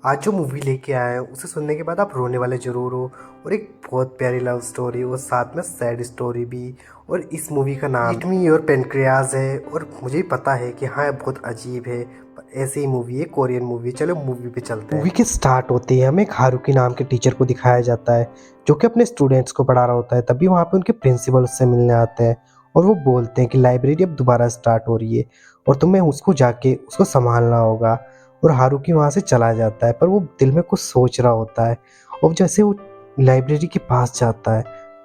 आज जो मूवी लेके आए हैं उसे सुनने के बाद आप रोने वाले ज़रूर हो। और एक बहुत प्यारी लव स्टोरी और साथ में सैड स्टोरी भी। और इस मूवी का नाम ईट मी योर पेनक्रियाज है। और मुझे भी पता है कि हाँ, ये बहुत अजीब है, पर ऐसी ही मूवी है, कोरियन मूवी। चलो मूवी पे चलते हैं। मूवी के स्टार्ट होते ही हमें एक हारुकी नाम के टीचर को दिखाया जाता है, जो कि अपने स्टूडेंट्स को पढ़ा रहा होता है। तभी वहाँ पे उनके प्रिंसिपल उससे मिलने आते हैं और वो बोलते हैं कि लाइब्रेरी अब दोबारा स्टार्ट हो रही है और तुम्हें उसको जाके उसको संभालना होगा। और हारुकी वहाँ से चला जाता है, पर वो दिल में कुछ सोच रहा होता है। और जैसे वो लाइब्रेरी के पास जाता है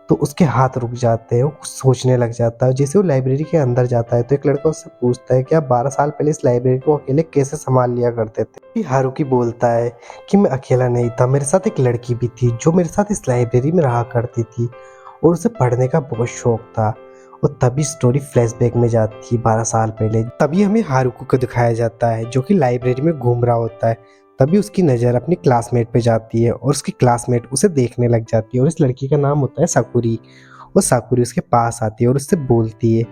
तो उसके हाथ रुक जाते हैं, वो कुछ सोचने लग जाता है। जैसे वो लाइब्रेरी के अंदर जाता है तो एक लड़का उससे पूछता है कि आप 12 साल पहले इस लाइब्रेरी को अकेले कैसे संभाल लिया करते थे। फिर हारुकी बोलता है कि मैं अकेला नहीं था, मेरे साथ एक लड़की भी थी जो मेरे साथ इस लाइब्रेरी में रहा करती थी और उसे पढ़ने का बहुत शौक था। और तभी स्टोरी फ्लैशबैक में जाती है 12 साल पहले। तभी हमें हारुको को दिखाया जाता है जो कि लाइब्रेरी में घूम रहा होता है। तभी उसकी नज़र अपनी क्लासमेट पे जाती है और उसकी क्लासमेट उसे देखने लग जाती है। और इस लड़की का नाम होता है साकुरी। और साकुरी उसके पास आती है और उससे बोलती है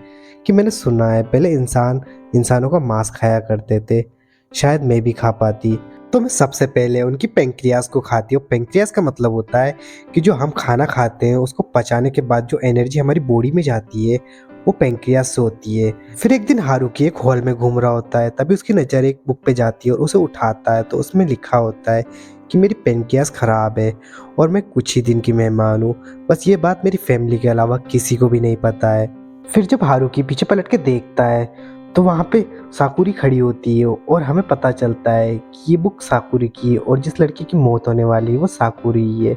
कि मैंने सुना है पहले इंसानों का मांस खाया करते थे, शायद मैं भी खा पाती। तो मैं सबसे पहले उनकी पेंक्रियाज को खाती हूँ। पेंक्रियाज का मतलब होता है कि जो हम खाना खाते हैं उसको पचाने के बाद जो एनर्जी हमारी बॉडी में जाती है वो पेंक्रियाज से होती है। फिर एक दिन हारुकी एक हॉल में घूम रहा होता है, तभी उसकी नज़र एक बुक पे जाती है और उसे उठाता है तो उसमें लिखा होता है कि मेरी पेंक्रियाज खराब है और मैं कुछ ही दिन की मेहमान हूँ। बस ये बात मेरी फैमिली के अलावा किसी को भी नहीं पता है। फिर जब हारुकी पीछे पलट के देखता है तो वहाँ पे साकुरी खड़ी होती है और हमें पता चलता है कि ये बुक साकुरी की है और जिस लड़की की मौत होने वाली है वो साकुरी ही है।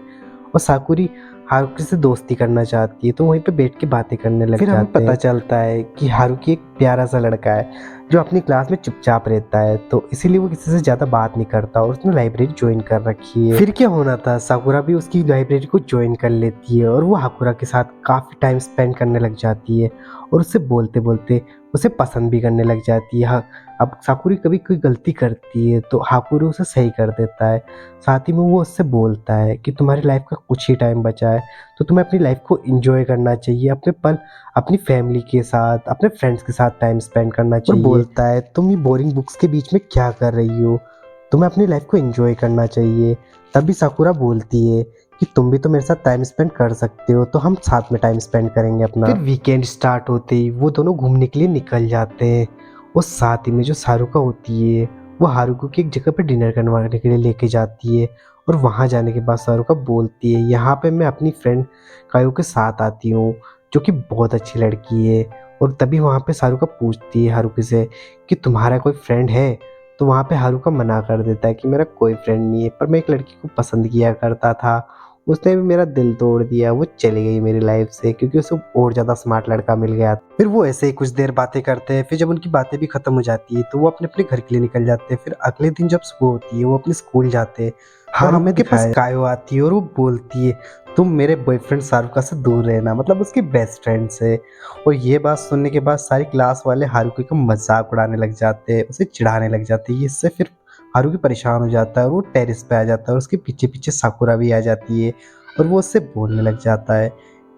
और साकुरी हारुकी से दोस्ती करना चाहती है तो वहीं पे बैठ के बातें करने लग जाते हैं। फिर हमें पता चलता है कि हारुकी एक प्यारा सा लड़का है जो अपनी क्लास में चुपचाप रहता है, तो इसीलिए वो किसी से ज़्यादा बात नहीं करता और उसने लाइब्रेरी ज्वाइन कर रखी है। फिर क्या होना था, साकुरा भी उसकी लाइब्रेरी को ज्वाइन कर लेती है और वो हाकुरा के साथ काफ़ी टाइम स्पेंड करने लग जाती है और उससे बोलते बोलते उसे पसंद भी करने लग जाती है। अब साकुरी कभी कोई गलती करती है तो हाकुरी उसे सही कर देता है। साथ ही में वो उससे बोलता है कि तुम्हारी लाइफ का कुछ ही टाइम बचा है तो तुम्हें अपनी लाइफ को एंजॉय करना चाहिए, अपने पल अपनी फैमिली के साथ, अपने फ्रेंड्स के साथ टाइम स्पेंड करना चाहिए। और बोलता है तुम ये बोरिंग बुक्स के बीच में क्या कर रही हो, तुम्हें अपनी लाइफ को एंजॉय करना चाहिए। तभी साकुरा बोलती है कि तुम भी तो मेरे साथ टाइम स्पेंड कर सकते हो, तो हम साथ में टाइम स्पेंड करेंगे अपना। फिर वीकेंड स्टार्ट होते ही वो दोनों घूमने के लिए निकल जाते हैं। और साथ ही में जो सारुका होती है वो हारुको की एक जगह पे डिनर करवाने के लिए लेके जाती है। और वहाँ जाने के बाद सारुका बोलती है यहाँ पे मैं अपनी फ्रेंड कायो के साथ आती हूँ, जो कि बहुत अच्छी लड़की है। और तभी वहाँ पे सारुका पूछती है हारुकी से कि तुम्हारा कोई फ्रेंड है। तो वहाँ पे हारुका मना कर देता है कि मेरा कोई फ्रेंड नहीं है, पर मैं एक लड़की को पसंद किया करता था, उसने भी मेरा दिल तोड़ दिया, वो चली गई मेरी लाइफ से क्योंकि उसे और ज़्यादा स्मार्ट लड़का मिल गया। फिर वो ऐसे ही कुछ देर बातें करते हैं। फिर जब उनकी बातें भी खत्म हो जाती है तो वो अपने अपने घर के लिए निकल जाते हैं। फिर अगले दिन जब सुबह होती है वो अपने स्कूल जाते हैं। हाँ, और हमें के पास कायो आती है और वो बोलती है तुम मेरे बॉयफ्रेंड सारुका से दूर रहना, मतलब उसकी बेस्ट फ्रेंड से। और ये बात सुनने के बाद सारी क्लास वाले हारुकी का मजाक उड़ाने लग जाते हैं, उसे चिढ़ाने लग जाते हैं। इससे फिर हारुकी परेशान हो जाता है और वो टेरेस पे आ जाता है और उसके पीछे पीछे साकुरा भी आ जाती है। और वो उससे बोलने लग जाता है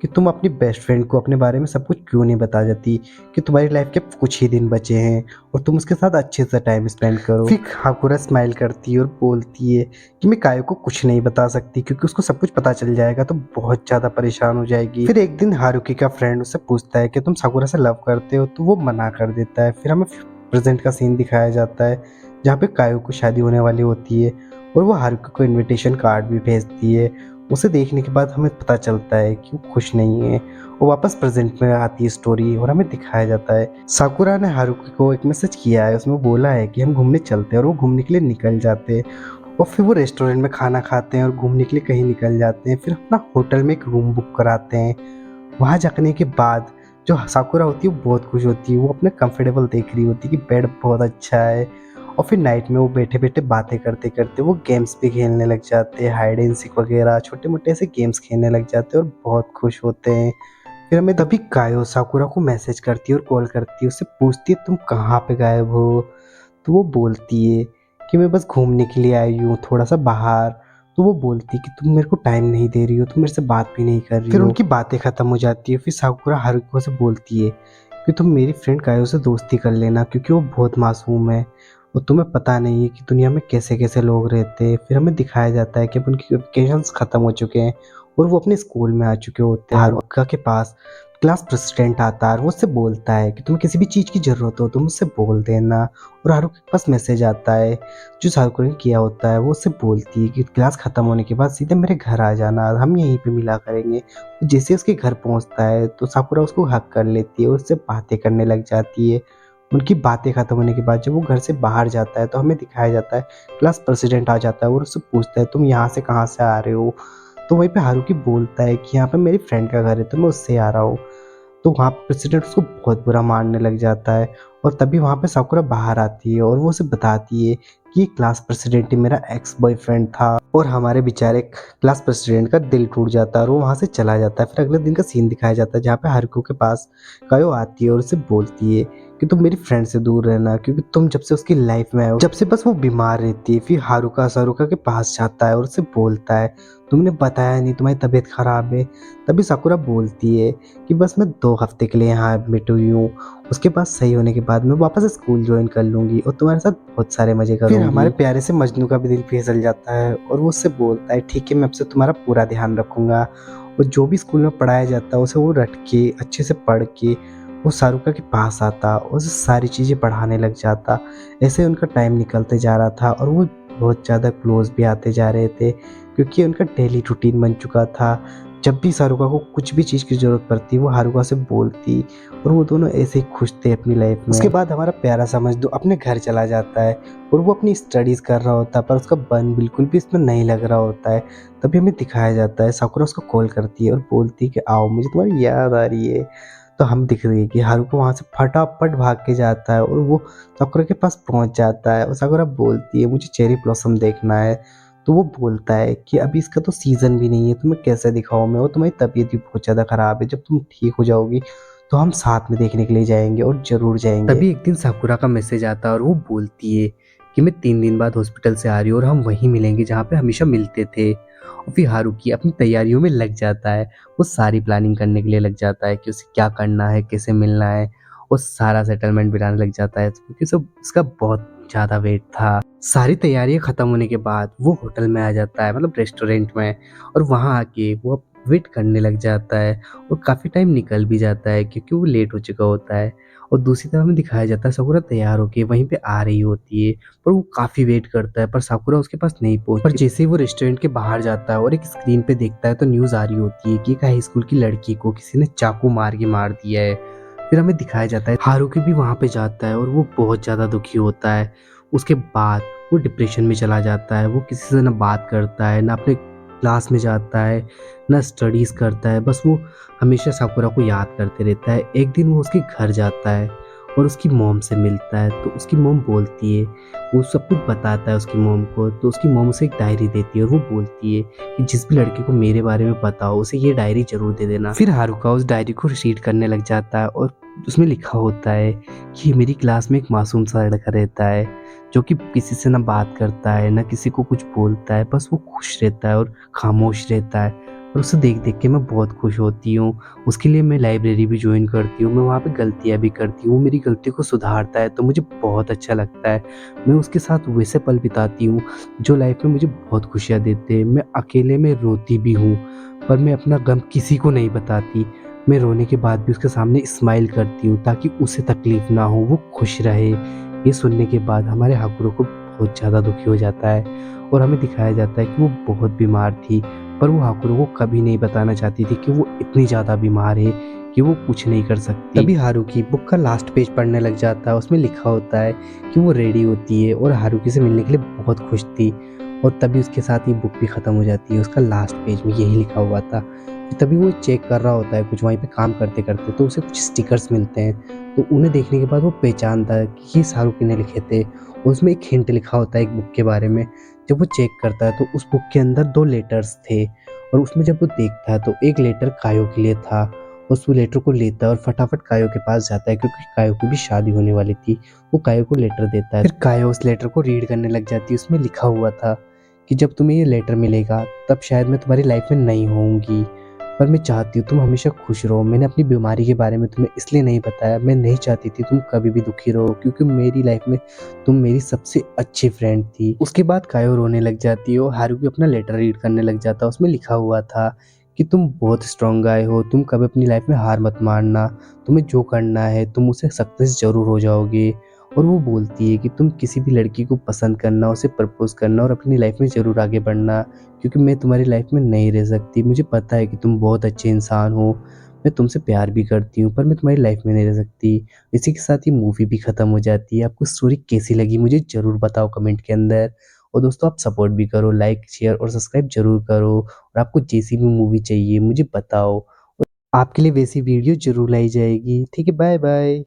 कि तुम अपनी बेस्ट फ्रेंड को अपने बारे में सब कुछ क्यों नहीं बता जाती, कि तुम्हारी लाइफ के कुछ ही दिन बचे हैं और तुम उसके साथ अच्छे से टाइम स्पेंड करो। फिर हाकुरा स्माइल करती है और बोलती है कि मैं कायो को कुछ नहीं बता सकती क्योंकि उसको सब कुछ पता चल जाएगा तो बहुत ज़्यादा परेशान हो जाएगी। फिर एक दिन हारुकी का फ्रेंड उससे पूछता है कि तुम साकुरा से लव करते हो, तो वो मना कर देता है। फिर हमें प्रेजेंट का सीन दिखाया जाता है जहाँ पे कायो को शादी होने वाली होती है और वो हारुकी को इनविटेशन कार्ड भी भेजती है। उसे देखने के बाद हमें पता चलता है कि वो खुश नहीं है। वो वापस प्रेजेंट में आती है स्टोरी और हमें दिखाया जाता है साकुरा ने हारुकी को एक मैसेज किया है, उसमें बोला है कि हम घूमने चलते हैं और वो घूमने के लिए निकल जाते हैं। और फिर वो रेस्टोरेंट में खाना खाते हैं और घूमने के लिए कहीं निकल जाते हैं। फिर अपना होटल में एक रूम बुक कराते हैं। वहाँ जाने के बाद जो साकुरा होती है वो बहुत खुश होती है, वो अपने कंफर्टेबल देख रही होती है कि बेड बहुत अच्छा है। और फिर नाइट में वो बैठे बैठे बातें करते करते वो गेम्स भी खेलने लग जाते हैं, हाइड एंड सीक वगैरह छोटे मोटे ऐसे गेम्स खेलने लग जाते हैं और बहुत खुश होते हैं। फिर हमें तभी कायो साकुरा को मैसेज करती है और कॉल करती है, उससे पूछती है तुम कहाँ पे गायब हो। तो वो बोलती है कि मैं बस घूमने के लिए आई हूँ थोड़ा सा बाहर। तो वो बोलती है कि तुम मेरे को टाइम नहीं दे रही हो, तुम मेरे से बात भी नहीं कर रही हो। फिर उनकी बातें खत्म हो जाती है। फिर साकुरा हारुको से बोलती है कि तुम मेरी फ्रेंड कायो से दोस्ती कर लेना क्योंकि वो बहुत मासूम है और तुम्हें पता नहीं है कि दुनिया में कैसे कैसे लोग रहते हैं। फिर हमें दिखाया जाता है कि अब उनकी वेकेशंस खत्म हो चुके हैं और वो अपने स्कूल में आ चुके होते हैं। हारुका के पास क्लास प्रेसिडेंट आता है और वो उससे बोलता है कि तुम्हें किसी भी चीज़ की ज़रूरत हो तो मुझसे बोल देना। और हारुका के पास मैसेज आता है जो हारुका ने किया होता है। वो उससे बोलती है कि क्लास ख़त्म होने के बाद सीधे मेरे घर आ जाना, हम यहीं पे मिला करेंगे। जैसे उसके घर पहुंचता है तो साकुरा उसको हक कर लेती है और उससे बातें करने लग जाती है। उनकी बातें खत्म होने के बाद जब वो घर से बाहर जाता है तो हमें दिखाया जाता है क्लास प्रेसिडेंट आ जाता है और उससे पूछता है तुम यहाँ से कहाँ से आ रहे हो। तो वहीं पे हारुकी बोलता है कि यहाँ पे मेरी फ्रेंड का घर है तो मैं उससे आ रहा हूँ। तो वहाँ पे प्रेसिडेंट उसको बहुत बुरा मारने लग जाता है। और तभी वहाँ पे साकुरा बाहर आती है और वो उसे बताती है कि ये क्लास प्रेसिडेंट ही मेरा एक्स बॉयफ्रेंड था। और हमारे बेचारे क्लास प्रेसिडेंट का दिल टूट जाता है और वो वहाँ से चला जाता है। फिर अगले दिन का सीन दिखाया जाता है जहाँ पे हारुको के पास कायो आती है और उसे बोलती है कि तुम मेरी फ्रेंड से दूर रहना, क्योंकि तुम जब से उसकी लाइफ में आए हो जब से बस वो बीमार रहती है। फिर हारुका सारुका के पास जाता है और उसे बोलता है तुमने बताया नहीं तुम्हारी तबीयत खराब है। तभी साकुरा बोलती है कि बस मैं 2 हफ्ते के लिए यहाँ एडमिट हुई हूँ, उसके बाद सही होने के बाद मैं वापस स्कूल ज्वाइन कर लूँगी और तुम्हारे साथ बहुत सारे मज़े करूँगी। फिर हमारे प्यारे से मजनू का भी दिल फिसल जाता है और वो उससे बोलता है ठीक है मैं अब से तुम्हारा पूरा ध्यान रखूँगा। और जो भी स्कूल में पढ़ाया जाता है उसे वो रट के अच्छे से पढ़ के वो सारुका के पास आता और उसे सारी चीज़ें पढ़ाने लग जाता। ऐसे उनका टाइम निकलते जा रहा था और वो बहुत ज़्यादा क्लोज भी आते जा रहे थे क्योंकि उनका डेली रूटीन बन चुका था। जब भी सारुका को कुछ भी चीज़ की ज़रूरत पड़ती वो हारुका से बोलती और वो दोनों ऐसे ही खुश थे अपनी लाइफ में। उसके बाद हमारा प्यारा सा मजनू अपने घर चला जाता है और वो अपनी स्टडीज़ कर रहा होता है पर उसका मन बिल्कुल भी इसमें नहीं लग रहा होता है। तभी हमें दिखाया जाता है साकुरा उसको कॉल करती है और बोलती है कि आओ मुझे तुम्हारी याद आ रही है। तो हम दिख रही है कि हारुको वहाँ से फटाफट भाग के जाता है और वो साकुरा के पास पहुँच जाता है और साकुरा बोलती है मुझे चेरी ब्लॉसम देखना है। तो वो बोलता है कि अभी इसका तो सीज़न भी नहीं है, तुम्हें कैसे दिखाऊँ मैं, और तुम्हारी तबीयत भी बहुत ज़्यादा ख़राब है, जब तुम ठीक हो जाओगी तो हम साथ में देखने के लिए जाएँगे और ज़रूर जाएँगे। तभी एक दिन साकुरा का मैसेज आता है और वो बोलती है कि मैं 3 दिन बाद हॉस्पिटल से आ रही हूँ और हम वहीं मिलेंगे जहाँ पे हमेशा मिलते थे। और फिर हारुकी अपनी तैयारियों में लग जाता है, वो सारी प्लानिंग करने के लिए लग जाता है कि उसे क्या करना है, कैसे मिलना है, और सारा सेटलमेंट बनाने लग जाता है क्योंकि सब उसका बहुत ज़्यादा वेट था। सारी तैयारियां खत्म होने के बाद वो होटल में आ जाता है, मतलब रेस्टोरेंट में, और वहाँ आके वो वेट करने लग जाता है और काफ़ी टाइम निकल भी जाता है क्योंकि वो लेट हो चुका होता है। और दूसरी तरफ हमें दिखाया जाता है साकुरा तैयार होके वहीं पे आ रही होती है, पर वो काफ़ी वेट करता है पर साकुरा उसके पास नहीं पहुंचती। पर जैसे ही वो रेस्टोरेंट के बाहर जाता है और एक स्क्रीन पे देखता है तो न्यूज़ आ रही होती है कि एक हाई स्कूल की लड़की को किसी ने चाकू मार के मार दिया है। फिर हमें दिखाया जाता है हारुकी भी वहाँ पे जाता है और वो बहुत ज़्यादा दुखी होता है। उसके बाद वो डिप्रेशन में चला जाता है, वो किसी से ना बात करता है, ना अपने क्लास में जाता है, ना स्टडीज़ करता है, बस वो हमेशा साकुरा को याद करते रहता है। एक दिन वो उसके घर जाता है और उसकी मॉम से मिलता है, तो उसकी मॉम बोलती है, वो सब कुछ बताता है उसकी मॉम को, तो उसकी मॉम उसे एक डायरी देती है और वो बोलती है कि जिस भी लड़के को मेरे बारे में पता हो उसे ये डायरी ज़रूर दे देना। फिर हारुका उस डायरी को रीड करने लग जाता है और उसमें लिखा होता है कि मेरी क्लास में एक मासूम सा लड़का रहता है जो कि किसी से ना बात करता है, ना किसी को कुछ बोलता है, बस वो खुश रहता है और खामोश रहता है, और उसे देख देख के मैं बहुत खुश होती हूँ। उसके लिए मैं लाइब्रेरी भी ज्वाइन करती हूँ, मैं वहाँ पे गलतियाँ भी करती हूँ, वो मेरी गलती को सुधारता है तो मुझे बहुत अच्छा लगता है। मैं उसके साथ वैसे पल बिताती हूँ जो लाइफ में मुझे बहुत खुशियाँ देते हैं। मैं अकेले में रोती भी हूँ पर मैं अपना गम किसी को नहीं बताती। मैं रोने के बाद भी उसके सामने स्माइल करती हूँ ताकि उसे तकलीफ ना हो, वो खुश रहे। ये सुनने के बाद हमारे हाकुरो को बहुत ज़्यादा दुखी हो जाता है और हमें दिखाया जाता है कि वो बहुत बीमार थी, पर वो हाकुरो को कभी नहीं बताना चाहती थी कि वो इतनी ज़्यादा बीमार है कि वो कुछ नहीं कर सकती। तभी हारुकी बुक का लास्ट पेज पढ़ने लग जाता है, उसमें लिखा होता है कि वो रेडी होती है और हारुकी से मिलने के लिए बहुत खुश थी, और तभी उसके साथ ये बुक भी ख़त्म हो जाती है। उसका लास्ट पेज में यही लिखा हुआ था। तभी वो चेक कर रहा होता है कुछ वहीं पे काम करते करते, तो उसे कुछ स्टिकर्स मिलते हैं, तो उन्हें देखने के बाद वो पहचानता है कि ये शाहरुखी ने लिखे थे, और उसमें एक हिंट लिखा होता है एक बुक के बारे में। जब वो चेक करता है तो उस बुक के अंदर 2 लेटर्स थे, और उसमें जब वो देखता है तो एक लेटर कायो के लिए था। उस लेटर को लेता है और फटाफट कायो के पास जाता है क्योंकि कायो की भी शादी होने वाली थी। वो कायो को लेटर देता है, फिर कायो उस लेटर को रीड करने लग जाती है। उसमें लिखा हुआ था कि जब तुम्हें ये लेटर मिलेगा तब शायद मैं तुम्हारी लाइफ में नहीं होऊंगी, पर मैं चाहती हूँ तुम हमेशा खुश रहो। मैंने अपनी बीमारी के बारे में तुम्हें इसलिए नहीं बताया, मैं नहीं चाहती थी तुम कभी भी दुखी रहो, क्योंकि मेरी लाइफ में तुम मेरी सबसे अच्छी फ्रेंड थी। उसके बाद कायो रोने लग जाती है और हारुकी अपना लेटर रीड करने लग जाता है। उसमें लिखा हुआ था कि तुम बहुत स्ट्रॉन्ग गाय हो, तुम कभी अपनी लाइफ में हार मत मानना, तुम्हें जो करना है तुम उसे सक्सेस ज़रूर हो जाओगे। और वो बोलती है कि तुम किसी भी लड़की को पसंद करना, उसे प्रपोज़ करना और अपनी लाइफ में ज़रूर आगे बढ़ना, क्योंकि मैं तुम्हारी लाइफ में नहीं रह सकती। मुझे पता है कि तुम बहुत अच्छे इंसान हो, मैं तुमसे प्यार भी करती हूँ, पर मैं तुम्हारी लाइफ में नहीं रह सकती। इसी के साथ ये मूवी भी ख़त्म हो जाती है। आपको स्टोरी कैसी लगी मुझे ज़रूर बताओ कमेंट के अंदर। और दोस्तों आप सपोर्ट भी करो, लाइक, शेयर और सब्सक्राइब ज़रूर करो। और आपको जैसी भी मूवी चाहिए मुझे बताओ, आपके लिए वैसी वीडियो ज़रूर लाई जाएगी। ठीक है, बाय बाय।